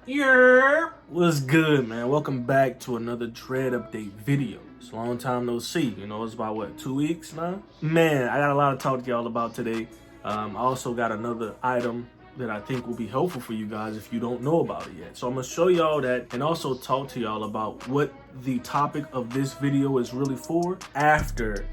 Yeah, what's good, man? Welcome back to another dread update video. It's a long time no see. You know, it's about what, 2 weeks now? Man, I got a lot to talk to y'all about today. I also got another item that I think will be helpful for you guys if you don't know about it yet. So I'm gonna show y'all that and also talk to y'all about what the topic of this video is really for after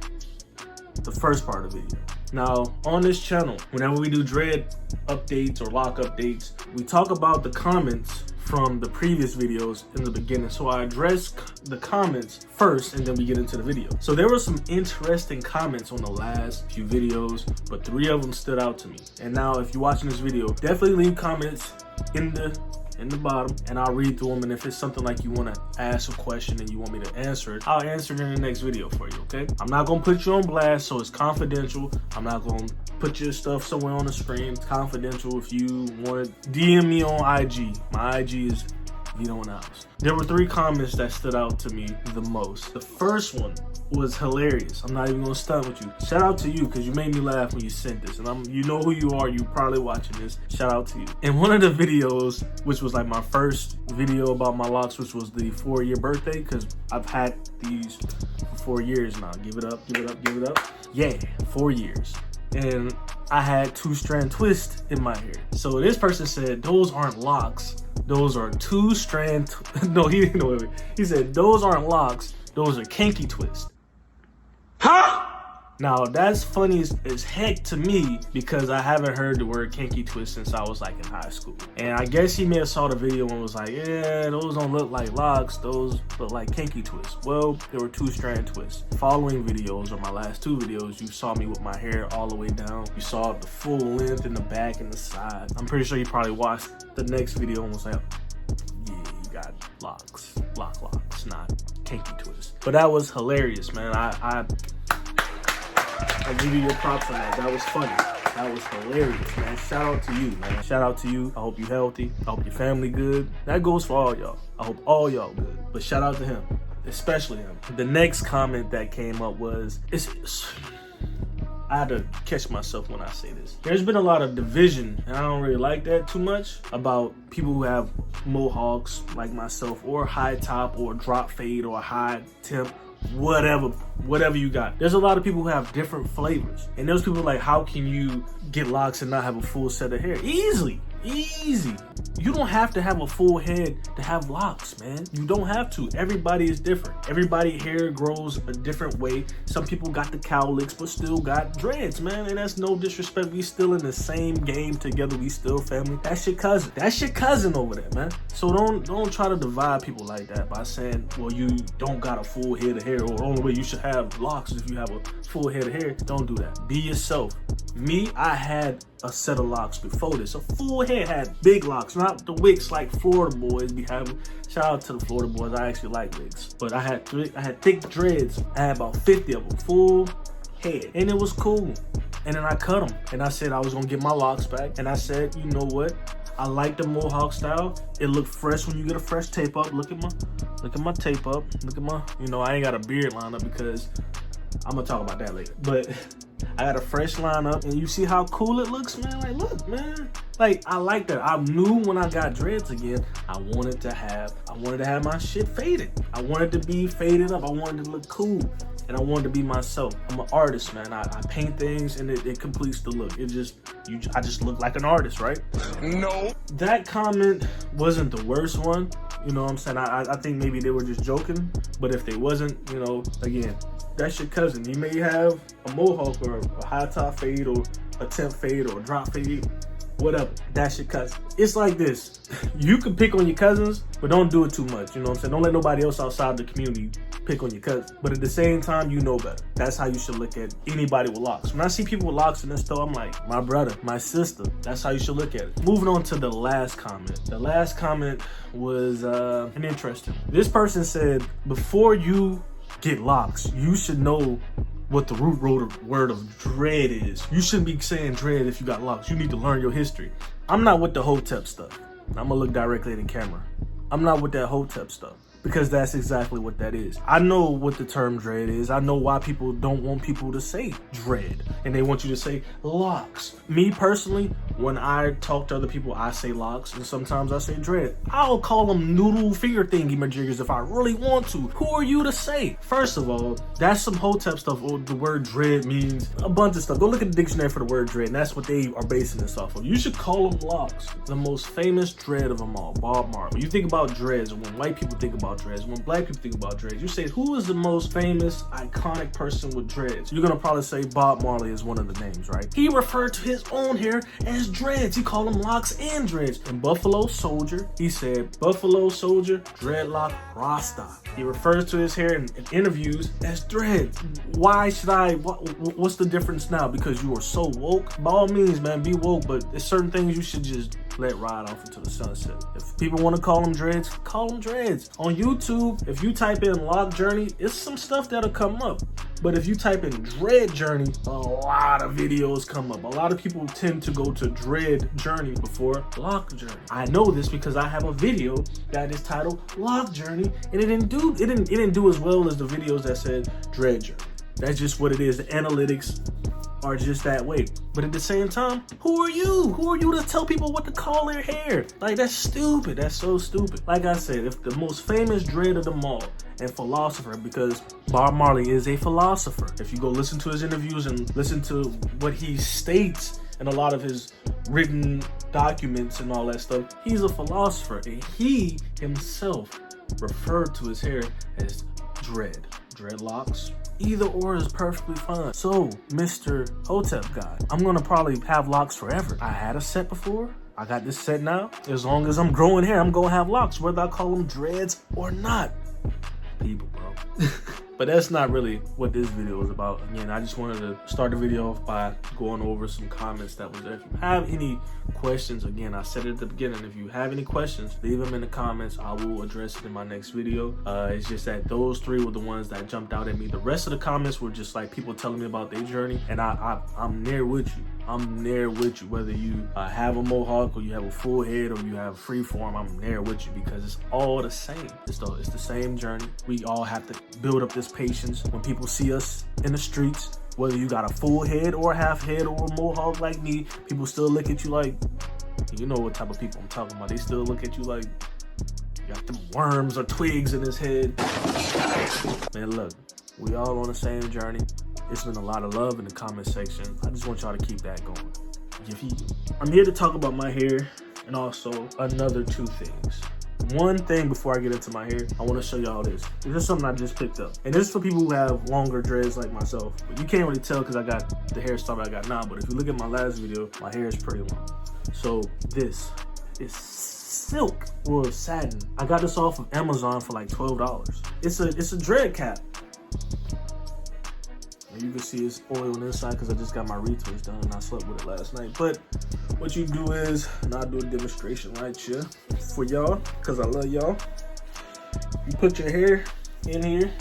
the first part of the video. Now, on this channel, whenever we do dread updates or lock updates, we talk about the comments from the previous videos in the beginning. So I address the comments first and then we get into the video. So there were some interesting comments on the last few videos, but 3 of them stood out to me. And now if you're watching this video, definitely leave comments in the bottom and I'll read through them, and if it's something like you want to ask a question and you want me to answer it, I'll answer it in the next video for you, okay? I'm not gonna put you on blast, so it's confidential. I'm not gonna put your stuff somewhere on the screen. It's confidential. If you want to DM me on IG, my IG is Vito House. There were 3 comments that stood out to me the most. The first one was hilarious. I'm not even gonna stunt with you. Shout out to you because you made me laugh when you sent this, and you know who you are. You probably watching this. Shout out to you. In one of the videos, which was like my first video about my locks, which was the 4-year birthday, because I've had these for 4 years now. Give it up, give it up, give it up. Yeah, 4 years. And I had 2-strand twists in my hair. So this person said, those aren't locks. Those are 2-strand. No, he didn't know it. He said, those aren't locks. Those are kinky twists. Huh? Now that's funny as heck to me because I haven't heard the word kinky twist since I was like in high school. And I guess he may have saw the video and was like, yeah, those don't look like locks, those look like kinky twists. Well, there were 2-strand twists. Following videos, or my last 2 videos, you saw me with my hair all the way down. You saw the full length in the back and the side. I'm pretty sure you probably watched the next video and was like, yeah, you got locks, locks, not kinky twist. But that was hilarious, man. I give you your props on that. That was funny. That was hilarious, man. Shout out to you, man. Shout out to you. I hope you're healthy. I hope your family good. That goes for all y'all. I hope all y'all good. But shout out to him, especially him. The next comment that came up was, I had to catch myself when I say this. There's been a lot of division, and I don't really like that too much, about people who have mohawks like myself, or high top, or drop fade, or high tip, whatever you got. There's a lot of people who have different flavors, and there's people like, how can you get locks and not have a full set of hair? Easy. You don't have to have a full head to have locks, man. You don't have to. Everybody is different. Everybody hair grows a different way. Some people got the cowlicks but still got dreads, man, and that's no disrespect. We still in the same game together. We still family. That's your cousin. That's your cousin over there, man. So don't try to divide people like that by saying, well, you don't got a full head of hair, or the only way you should have locks is if you have a full head of hair. Don't do that. Be yourself. Me, I had a set of locks before this. A full head, had big locks, not the wigs like Florida boys be having. Shout out to the Florida boys. I actually like wigs. But I had thick dreads. I had about 50 of them, full head, and it was cool. And then I cut them, and I said I was gonna get my locks back. And I said, you know what? I like the mohawk style. It looked fresh when you get a fresh tape up. Look at my tape up. Look at my, I ain't got a beard lined up because I'm gonna talk about that later. But I got a fresh lineup, and you see how cool it looks, man? Like, look, man. Like, I like that. I knew when I got dreads again, I wanted to have my shit faded. I wanted to be faded up. I wanted to look cool, and I wanted to be myself. I'm an artist, man. I paint things, and it completes the look. I just look like an artist, right? No. That comment wasn't the worst one. You know what I'm saying? I think maybe they were just joking, but if they wasn't, again, that's your cousin. You may have a mohawk or a high top fade or a temp fade or a drop fade, whatever. That's your cousin. It's like this. You can pick on your cousins, but don't do it too much. You know what I'm saying? Don't let nobody else outside the community pick on your cousin. But at the same time, you know better. That's how you should look at anybody with locks. When I see people with locks in this store, I'm like, my brother, my sister. That's how you should look at it. Moving on to the last comment. The last comment was an interesting. This person said, before you get locks, you should know what the root word of dread is. You shouldn't be saying dread if you got locks. You need to learn your history. I'm not with the hotep stuff. I'm gonna look directly in the camera. I'm not with that hotep stuff. because that's exactly what that is. I know what the term dread is. I know why people don't want people to say dread and they want you to say locks. Me personally, When I talk to other people, I say locks, and sometimes I say dread. I'll call them noodle finger thingy majiggers if I really want to. Who are you to say? First of all, that's some hotep stuff. The word dread means a bunch of stuff. Go look at the dictionary for the word dread, and that's what they are basing this off of. You should call them locks. The most famous dread of them all, Bob Marley. When you think about dreads, when white people think about dreads, when black people think about dreads, you say, who is the most famous, iconic person with dreads? You're gonna probably say Bob Marley is one of the names, right? He referred to his own hair as dreads. He called them locks and dreads. In Buffalo Soldier, he said, Buffalo Soldier, dreadlock, Rasta. He refers to his hair in interviews as dreads. Why should I, what's the difference now? Because you are so woke? By all means, man, be woke, but there's certain things you should just let ride off into the sunset. If people want to call them dreads, call them dreads. On YouTube, if you type in lock journey, it's some stuff that'll come up. But if you type in dread journey, a lot of videos come up. A lot of people tend to go to dread journey before lock journey. I know this because I have a video that is titled lock journey, and it didn't do as well as the videos that said dread journey. That's just what it is. The analytics are just that way. But at the same time, who are you? Who are you to tell people what to call their hair? Like, that's stupid. That's so stupid. Like I said, if the most famous dread of them all and philosopher, because Bob Marley is a philosopher. If you go listen to his interviews and listen to what he states in a lot of his written documents and all that stuff, he's a philosopher, and he himself referred to his hair as dreadlocks. Either or is perfectly fine. So, Mr. Hotep guy, I'm gonna probably have locks forever. I had a set before. I got this set now. As long as I'm growing hair, I'm gonna have locks, whether I call them dreads or not. People, bro. But that's not really what this video is about. Again, I just wanted to start the video off by going over some comments that was there. If you have any questions, again, I said it at the beginning, if you have any questions, leave them in the comments. I will address it in my next video. It's just that those three were the ones that jumped out at me. The rest of the comments were just like people telling me about their journey, and I'm there with you. I'm there with you. Whether you have a mohawk or you have a full head or you have free form, I'm there with you because it's all the same. It's the same journey. We all have to build up this patience when people see us in the streets. Whether you got a full head or a half head or a mohawk like me, people still look at you like, you know what type of people I'm talking about. They still look at you like you got them worms or twigs in his head. Man, look, we all on the same journey. It's been a lot of love in the comment section. I just want y'all to keep that going. I'm here to talk about my hair and also another two things. One thing before I get into my hair, I want to show y'all this. This is something I just picked up. And this is for people who have longer dreads like myself. But you can't really tell because I got the hairstyle I got now. But if you look at my last video, my hair is pretty long. So this is silk or satin. I got this off of Amazon for like $12. It's a dread cap. And you can see it's oil on the inside because I just got my retwist done and I slept with it last night. But what you do is, and I'll do a demonstration right here for y'all because I love y'all. You put your hair in here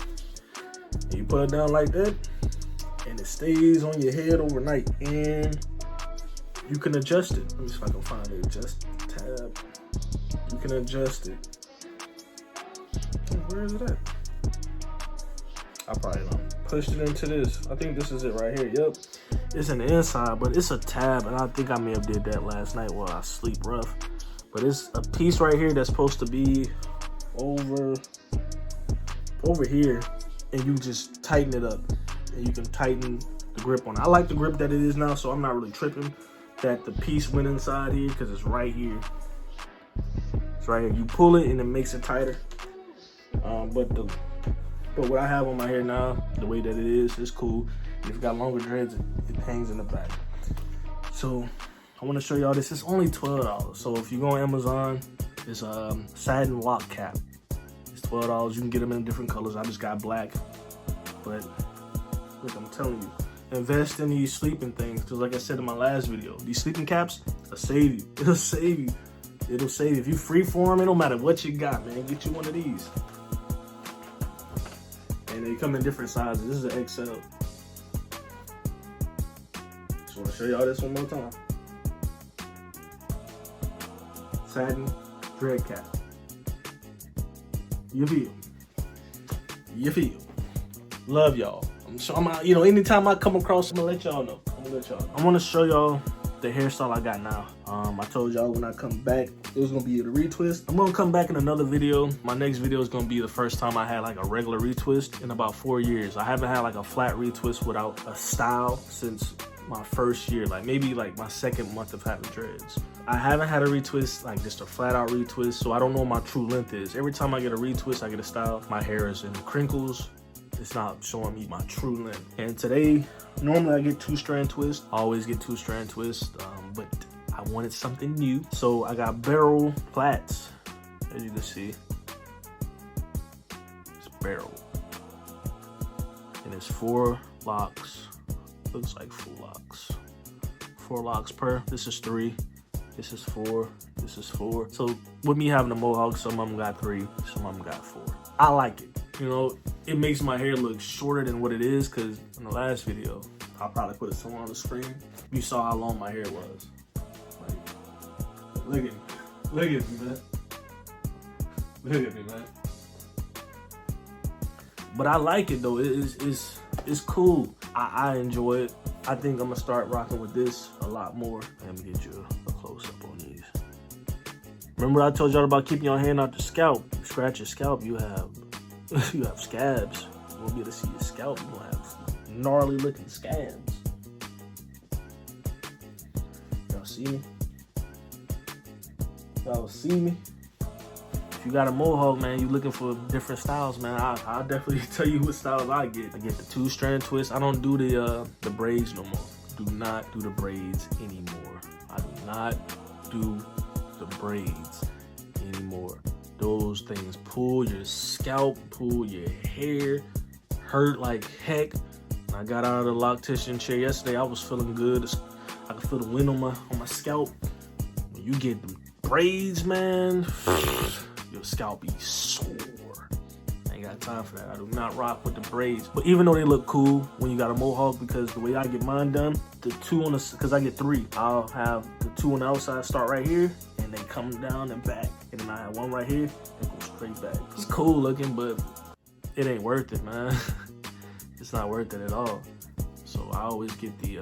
and you put it down like that and it stays on your head overnight, and you can adjust it. Let me see if I can find the adjust tab. You can adjust it. Where is it at? I probably don't. Pushed it into this. I think this is it right here. Yep. It's in the inside, but it's a tab, and I think I may have did that last night while I sleep rough. But it's a piece right here that's supposed to be over here, and you just tighten it up, and you can tighten the grip on it. I like the grip that it is now, so I'm not really tripping that the piece went inside here because it's right here. It's right here. You pull it, and it makes it tighter. But what I have on my hair now, the way that it is cool. If you got longer dreads, it hangs in the back. So I want to show y'all this. It's only $12. So if you go on Amazon, it's a satin lock cap. It's $12. You can get them in different colors. I just got black. But look, I'm telling you, invest in these sleeping things. Because like I said in my last video, these sleeping caps will save you. It'll save you. It'll save you. If you freeform, it don't matter what you got, man. Get you one of these. And they come in different sizes. This is an XL. Just want to show y'all this one more time. Satin dread cap. You feel? You feel? Love y'all. I'm sure anytime I come across, I'm gonna let y'all know. I want to show y'all the hairstyle I got now. I told y'all when I come back, it was gonna be the retwist. I'm gonna come back in another video. My next video is gonna be the first time I had like a regular retwist in about 4 years. I haven't had like a flat retwist without a style since my first year, like maybe like my second month of having dreads. I haven't had a retwist, like just a flat out retwist, so I don't know what my true length is. Every time I get a retwist, I get a style, my hair is in crinkles. It's not showing me my true length. And today, normally I get 2-strand twist. I always get 2-strand twist, but I wanted something new. So I got barrel plaits, as you can see. It's barrel. And it's 4 locks. Looks like 4 locks. 4 locks per. This is 3. This is 4. This is 4. So with me having a mohawk, some of them got 3, some of them got 4. I like it. You know, it makes my hair look shorter than what it is, because in the last video, I'll probably put it somewhere on the screen. You saw how long my hair was. Like, look at me. Look at me, man. Look at me, man. But I like it though. It's cool. I enjoy it. I think I'm gonna start rocking with this a lot more. Let me get you a close up on these. Remember I told y'all about keeping your hand out the scalp. You scratch your scalp, you have scabs. You won't be able to see your scalp. You gonna have gnarly looking scabs. Y'all see me? Y'all see me? If you got a mohawk, man, you looking for different styles, man, I'll definitely tell you what styles I get. I get the 2-strand twist. I don't do the braids no more. Do not do the braids anymore. I do not do the braids anymore. Those things pull your scalp, pull your hair, hurt like heck. When I got out of the loctician chair yesterday, I was feeling good. I could feel the wind on my scalp. When you get them braids, man, your scalp be sore. I ain't got time for that. I do not rock with the braids. But even though they look cool when you got a mohawk, because the way I get mine done, the 2 on the, because I get 3, I'll have the 2 on the outside start right here, and they come down and back. And then I have 1 right here and go straight back. It's cool looking, but it ain't worth it, man. It's not worth it at all. So I always get the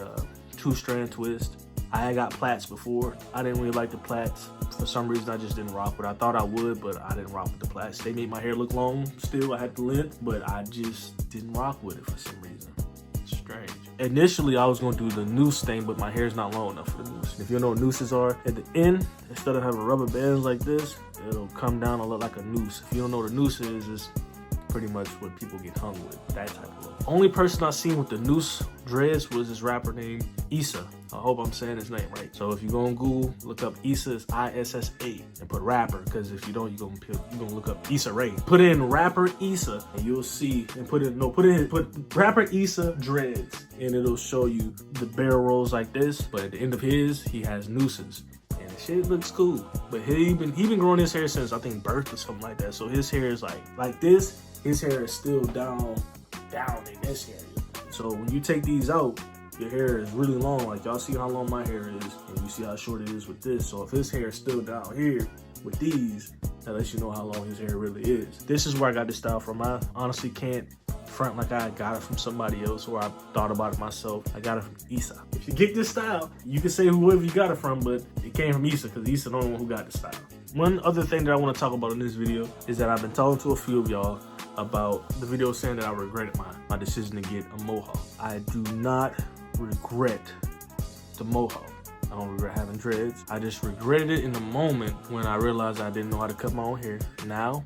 2-strand twist. I had got plaits before. I didn't really like the plaits. For some reason, I just didn't rock with it. I thought I would, but I didn't rock with the plaits. They made my hair look long still. I had the length, but I just didn't rock with it for some reason. It's strange. Initially, I was gonna do the noose thing, but my hair's not long enough for the noose. If you know what nooses are, at the end, instead of having rubber bands like this, it'll come down and look like a noose. If you don't know what a noose is, it's pretty much what people get hung with, that type of look. Only person I seen with the noose dreads was this rapper named Issa. I hope I'm saying his name right. So if you go on Google, look up Issa, it's ISSA, and put rapper, because if you don't, you're gonna look up Issa Rae. Put in rapper Issa, and you'll see, and put rapper Issa dreads, and it'll show you the barrel rolls like this, but at the end of his, he has nooses. And the shit looks cool. But he been growing his hair since I think birth or something like that. So his hair is like this. His hair is still down in this area. So when you take these out, your hair is really long. Like y'all see how long my hair is, and you see how short it is with this. So if his hair is still down here with these, that lets you know how long his hair really is. This is where I got this style from. I honestly can't front like I got it from somebody else, or I thought about it myself. I got it from Issa. If you get this style, you can say whoever you got it from, but it came from Issa, because Issa the only one who got the style. One other thing that I want to talk about in this video is that I've been talking to a few of y'all about the video saying that I regretted my decision to get a mohawk. I do not regret the mohawk. I don't regret having dreads. I just regretted it in the moment when I realized I didn't know how to cut my own hair. Now,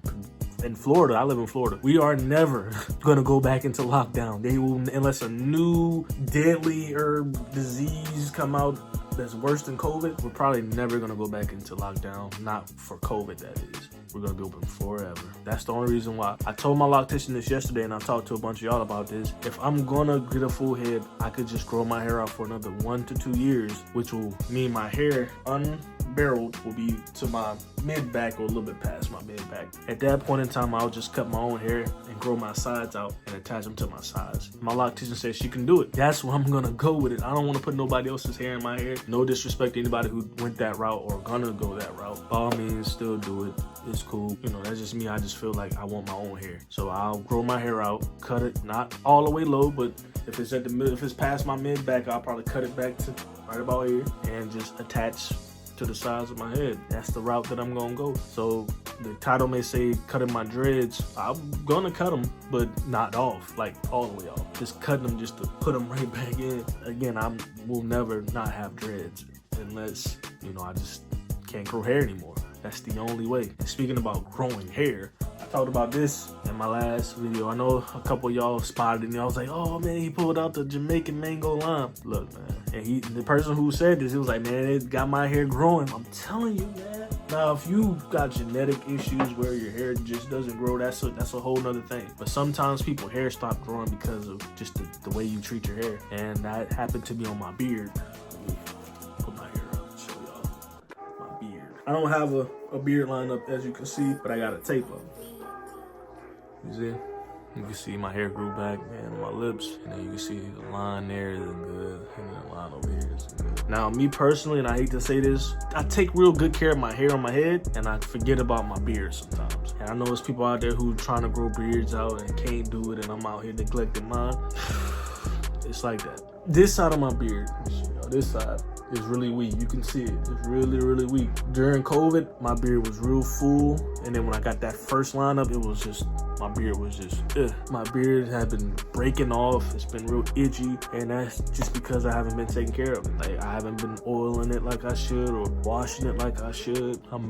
in Florida, I live in Florida, we are never gonna go back into lockdown. They will, unless a new deadly herb disease come out that's worse than COVID, we're probably never gonna go back into lockdown. Not for COVID, that is. We're gonna be open forever. That's the only reason why. I told my loctician this yesterday, and I talked to a bunch of y'all about this. If I'm gonna get a full head, I could just grow my hair out for another 1 to 2 years, which will mean my hair unbarreled will be to my mid-back or a little bit past my mid-back. At that point in time, I'll just cut my own hair and grow my sides out and attach them to my sides. My loctician says she can do it. That's where I'm gonna go with it. I don't wanna put nobody else's hair in my hair. No disrespect to anybody who went that route or gonna go that route. By all means, still do it. It's cool. You know, that's just me. I just feel like I want my own hair. So I'll grow my hair out, cut it, not all the way low, but If it's at the middle, if it's past my mid back, I'll probably cut it back to right about here and just attach to the sides of my head. That's the route that I'm gonna go. So the title may say cutting my dreads. I'm gonna cut them, but not off, like all the way off. Just cutting them just to put them right back in. Again, will never not have dreads unless, you know, I just can't grow hair anymore. That's the only way. And speaking about growing hair, I talked about this in my last video. I know a couple of y'all spotted it and I was like, oh man, he pulled out the Jamaican mango lime. Look, man, and the person who said this, he was like, man, it got my hair growing. I'm telling you, man. Now, if you got genetic issues where your hair just doesn't grow, that's a whole nother thing. But sometimes people hair stop growing because of just the way you treat your hair. And that happened to me on my beard. Put my hair up, show y'all my beard. I don't have a beard line up, as you can see, but I got a tape up. You see? You can see my hair grew back, man, on my lips. And then you can see the line there isn't good. And then the line over here isn't good. Now, me personally, and I hate to say this, I take real good care of my hair on my head, and I forget about my beard sometimes. And I know there's people out there who trying to grow beards out and can't do it, and I'm out here neglecting mine. It's like that. This side of my beard, you know, this side is really weak. You can see it. It's really, really weak. During COVID, my beard was real full. And then when I got that first lineup, it was just, my beard was just, My beard had been breaking off. It's been real itchy. And that's just because I haven't been taking care of it. Like, I haven't been oiling it like I should or washing it like I should. I'm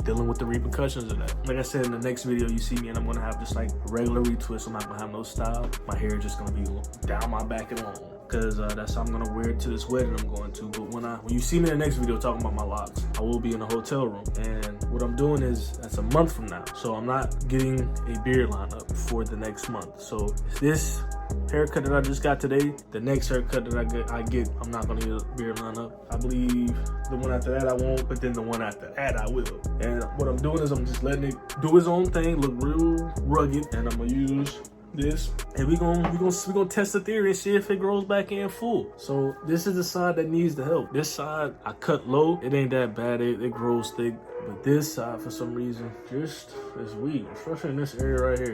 dealing with the repercussions of that. Like I said, in the next video, you see me and I'm gonna have just like regular retwist. I'm not gonna have no style. My hair is just gonna be down my back and long. Because that's how I'm gonna wear it to this wedding I'm going to. But when you see me in the next video talking about my locks, I will be in a hotel room. And what I'm doing is, that's a month from now. So I'm not getting a beard lineup for the next month. So this haircut that I just got today, the next haircut that I get, I'm not gonna get a beard lineup. I believe the one after that I won't, but then the one after that I will. And what I'm doing is I'm just letting it do its own thing, look real rugged, and I'm gonna use this, and we gonna test the theory and see if it grows back in full. So this is the side that needs the help. This side I cut low. It ain't that bad. It grows thick. But this side, for some reason, just is weak, especially in this area right here.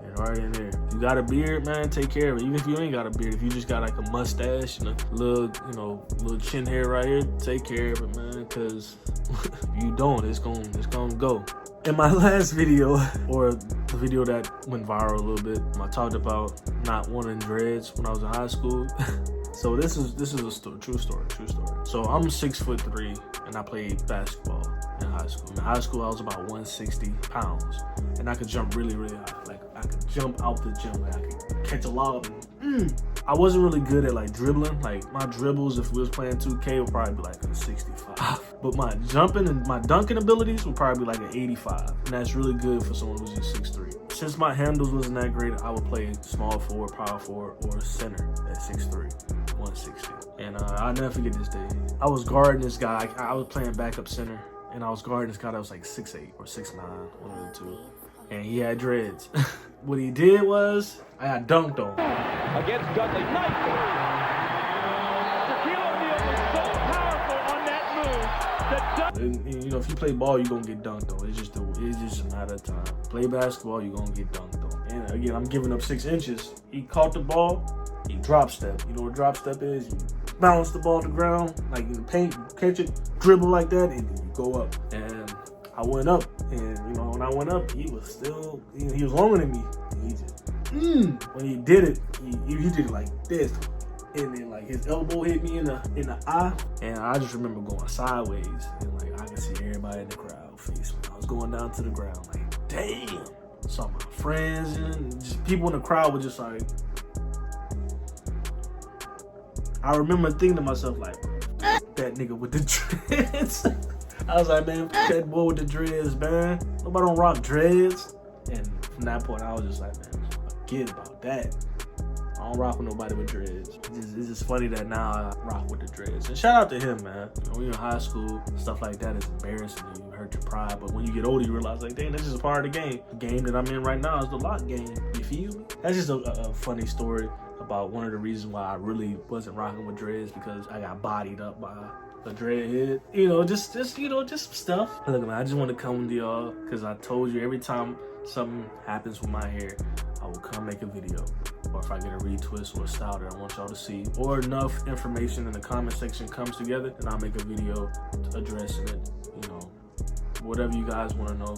And right in there. If you got a beard, man, take care of it. Even if you ain't got a beard, if you just got like a mustache and a little chin hair right here, take care of it, man. Cause if you don't, it's gonna go. In my last video, or the video that went viral a little bit, I talked about not wanting dreads when I was in high school. So this is a true story. So I'm 6'3" and I played basketball in high school. In high school, I was about 160 pounds, and I could jump really, really high. Like I could jump out the gym, like I could catch a lob. I wasn't really good at like dribbling. Like my dribbles, if we was playing 2K, would probably be like a 65. But my jumping and my dunking abilities would probably be like an 85. And that's really good for someone who's just 6'3". Since my handles wasn't that great, I would play small forward, power forward, or center at 6'3", 160. And I'll never forget this day. I was guarding this guy. I was playing backup center, and I was guarding this guy that was like 6'8" or 6'9", one of the two. And he had dreads. What he did was, I got dunked on. Against Dudley. Nice. Shaquille O'Neal was so powerful on that move. And, you know, if you play ball, you're gonna get dunked on. It's just a matter of time. Play basketball, you're gonna get dunked on. And again, I'm giving up 6 inches. He caught the ball, he drop step. You know what drop step is? You bounce the ball to the ground, like in the paint, you catch it, dribble like that, and then you go up. And I went up, and you know, when I went up, he was still, he was longer than me. And he just, when he did it, he did it like this. And then like his elbow hit me in the eye. And I just remember going sideways. And like I could see everybody in the crowd face when I was going down to the ground. Like, damn. Saw my friends and just people in the crowd were just like, I remember thinking to myself like, that nigga with the dreads. I was like, man, that boy with the dreads, man. Nobody don't rock dreads. And from that point, I was just like, man, forget about that. I don't rock with nobody with dreads. It's just funny that now I rock with the dreads. And shout out to him, man. You know, when you're in high school, stuff like that is embarrassing. You hurt your pride. But when you get older, you realize, like, dang, this is a part of the game. The game that I'm in right now is the lock game. You feel me? That's just a funny story about one of the reasons why I really wasn't rocking with dreads, because I got bodied up by a dreadhead. You know, just stuff. Look, man, I just want to come to y'all because I told you every time something happens with my hair, I will come make a video. or if I get a retwist or a style that I want y'all to see, or enough information in the comment section comes together, then I'll make a video addressing it. You know, whatever you guys want to know,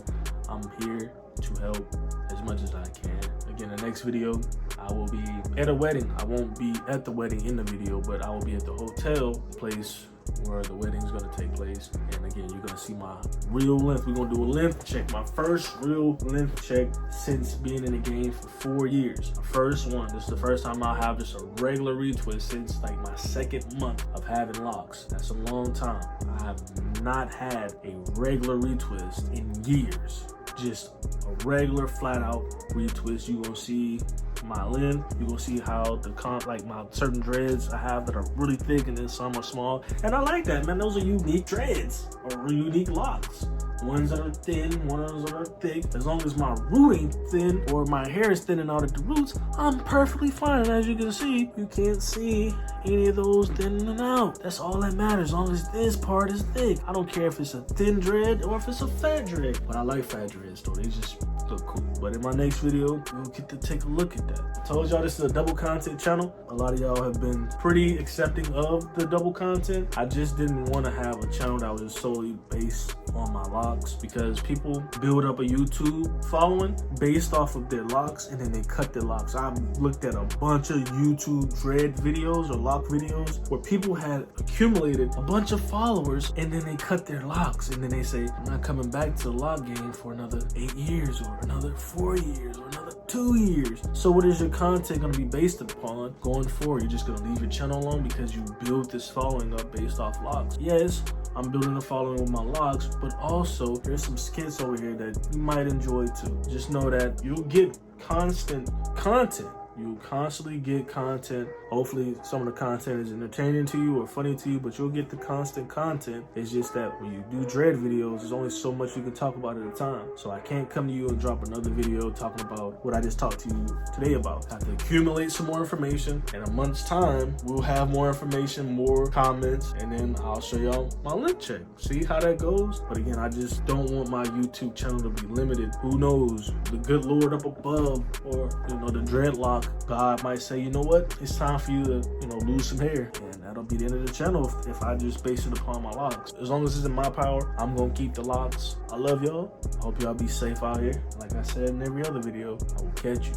I'm here to help as much as I can. Again, the next video, I will be at a wedding. I won't be at the wedding in the video, but I will be at the hotel place where the wedding is gonna take place. And again, you're gonna see my real length. We're gonna do a length check. My first real length check since being in the game for 4 years. My first one. This is the first time I'll have just a regular retwist since like my 2nd month of having locks. That's a long time. I have not had a regular retwist in years. Just a regular flat out retwist. You gonna see my length. You gonna see how like my certain dreads I have that are really thick and then some are small. And I like that, man. Those are unique dreads or unique locks. Ones that are thin, ones that are thick. As long as my rooting thin or my hair is thinning out at the roots, I'm perfectly fine. And as you can see, you can't see any of those thinning out. That's all that matters, as long as this part is thick. I don't care if it's a thin dread or if it's a fat dread. But I like fat dreads though, they just look cool. But in my next video, we'll get to take a look at that. I told y'all this is a double content channel. A lot of y'all have been pretty accepting of the double content. I just didn't want to have a channel that was solely based on my locks, because people build up a YouTube following based off of their locks and then they cut their locks. I've looked at a bunch of YouTube dread videos or lock videos where people had accumulated a bunch of followers and then they cut their locks and then they say, I'm not coming back to the lock game for another 8 years or another 4 years or another 2 years. So what is your content going to be based upon going forward? You're just going to leave your channel alone because you built this following up based off locks. Yes, I'm building a following with my locks, but also there's some skits over here that you might enjoy too. Just know that you'll get constant content. You constantly get content. Hopefully some of the content is entertaining to you or funny to you, but you'll get the constant content. It's just that when you do dread videos, there's only so much you can talk about at a time. So I can't come to you and drop another video talking about what I just talked to you today about. I have to accumulate some more information. In a month's time, we'll have more information, more comments, and then I'll show y'all my link check. See how that goes? But again, I just don't want my YouTube channel to be limited. Who knows? The good Lord up above, or the dreadlock God might say, you know what? It's time for you to, lose some hair. And that'll be the end of the channel if I just base it upon my locks. As long as it's in my power, I'm gonna keep the locks. I love y'all. I hope y'all be safe out here. Like I said in every other video, I will catch you